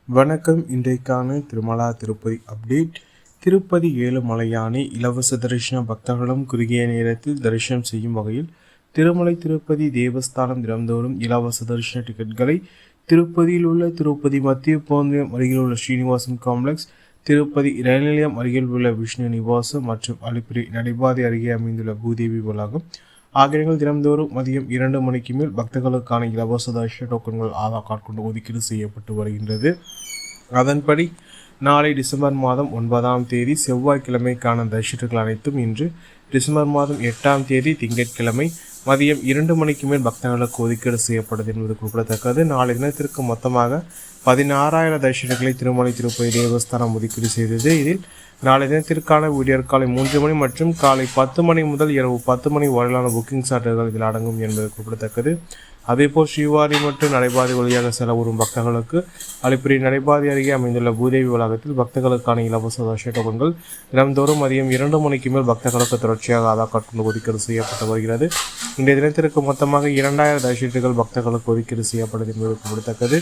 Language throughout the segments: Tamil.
வணக்கம். இன்றைக்கான திருமலா திருப்பதி அப்டேட். திருப்பதி ஏழுமலையானை இலவச தரிசன பக்தர்களும் குறுகிய நேரத்தில் தரிசனம் செய்யும் வகையில் திருமலை திருப்பதி தேவஸ்தானம் தினந்தோறும் இலவச தரிசன டிக்கெட்களை திருப்பதியில் உள்ள திருப்பதி மத்திய போந்தியம் அருகில் உள்ள ஸ்ரீனிவாசன் காம்ப்ளெக்ஸ், திருப்பதி ரயில் நிலையம் அருகில் உள்ள விஷ்ணு நிவாசம் மற்றும் அலிப்பிரி நடைபாதை அருகே அமைந்துள்ள பூதேவி வளாகம் ஆகியவர்கள் தினந்தோறும் மதியம் 2 மணிக்கு மேல் பக்தர்களுக்கான இலவச தரிசன டோக்கன்கள் ஆதார் கார்டு கொண்டு ஒதுக்கீடு செய்யப்பட்டு வருகின்றது. அதன்படி நாளை டிசம்பர் மாதம் 9ஆம் தேதி செவ்வாய்க்கிழமைக்கான தரிசனங்கள் அனைத்தும் இன்று டிசம்பர் மாதம் 8ஆம் தேதி திங்கட்கிழமை மதியம் 2 மணிக்கு மேல் பக்தர்களுக்கு ஒதுக்கீடு செய்யப்பட்டது என்பது குறிப்பிடத்தக்கது. நாளை தினத்திற்கு மொத்தமாக 16,000 தரிசனங்களை திருமலை திருப்பதி தேவஸ்தானம் ஒதுக்கீடு செய்தது. இதில் நாளை தினத்திற்கான விடியற் காலை 3 மணி மற்றும் காலை 10 மணி முதல் இரவு 10 மணி வரையிலான புக்கிங் சார்ட்டுகள் இதில் அடங்கும் என்பது குறிப்பிடத்தக்கது. அதேபோல் ஸ்ரீவாரி மற்றும் நடைபாதை வழியாக செலவுறும் பக்தர்களுக்கு அலிப்பிரி நடைபாதை அருகே அமைந்துள்ள பூதேவி வளாகத்தில் பக்தர்களுக்கான இலவச தரிசன டோக்கன்கள் தினந்தோறும் மதியம் 2 மணிக்கு மேல் பக்தர்களுக்கு தொடர்ச்சியாக ஆதார் கார்டு கொண்டு ஒதுக்கீடு செய்யப்பட்டு வருகிறது. இன்றைய தினத்திற்கு மொத்தமாக 2,000 தரிசனங்கள் பக்தர்களுக்கு ஒதுக்கீடு செய்யப்பட்டது என்பது குறிப்பிடத்தக்கது.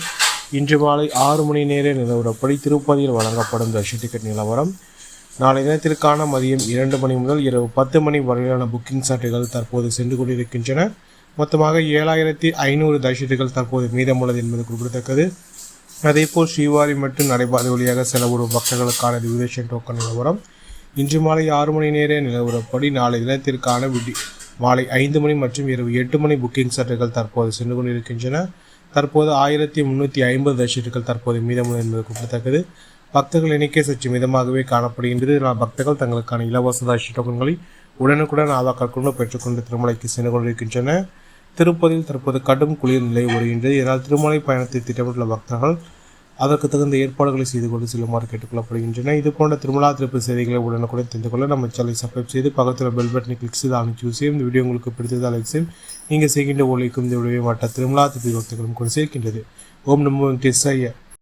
இன்று மாலை 6 மணி நேர நிலவரப்படி திருப்பதியில் வழங்கப்படும் தரிசன டிக்கெட் நிலவரம். நாளை தினத்திற்கான மதியம் 2 மணி முதல் இரவு 10 மணி வரையிலான புக்கிங் சார்ட்டுகள் தற்போது சென்று கொண்டிருக்கின்றன. மொத்தமாக 7,500 தரிசனங்கள் தற்போது மீதமுள்ளது என்பது குறிப்பிடத்தக்கது. அதேபோல் ஸ்ரீவாரி மற்றும் நடைபாதை வழியாக செலவுறும் பக்தர்களுக்கான ரிசர்வேஷன் டோக்கன் நிலவரம். இன்று மாலை 6 மணி நேர நிலவரப்படி நாளை தினத்திற்கான மாலை 5 மணி மற்றும் இரவு 8 மணி புக்கிங் சார்ட்டுகள் தற்போது சென்று கொண்டிருக்கின்றன. தற்போது 1,350 தரிசனங்கள் தற்போது மீதமுள்ளது என்பது குறிப்பிடத்தக்கது. பக்தர்கள் எண்ணிக்கை சற்று மிதமாகவே காணப்படுகின்றது. பக்தர்கள் தங்களுக்கான இலவச தரிசன டோக்கன்களை உடனுக்குடன் ஆதார் கார்டு கொண்டு பெற்றுக்கொண்டு திருமலைக்கு சென்று கொண்டிருக்கின்றன. திருப்பதியில் தற்போது கடும் குளிர் நிலை வருகின்றது. இதனால் திருமலை பயணத்தை திட்டமிட்டுள்ள பக்தர்கள் அதற்கு தகுந்த ஏற்பாடுகளை செய்து கொண்டு செல்லுமாறு கேட்டுக்கொள்ளப்படுகின்றன. இதுபோன்ற திருமலா திருப்பதி செய்திகளை உடனுக்குடன் தெரிந்து கொள்ள நம்ம சேனலை சப்ஸ்கிரைப் செய்து பக்கத்தில் பெல் பட்டனை கிளிக் செய்து அனுப்பிச்சு செய்யும். இந்த வீடியோ உங்களுக்கு பிடித்ததால் லைக் செய்யும். நீங்கள் செய்கின்ற ஒழிக்கும் இந்த வீடியோ மற்ற திருமலா திருப்பதி பக்தர்களும் கொண்டு சேர்க்கின்றது. ஓம் நமோ வெங்கடேசாய.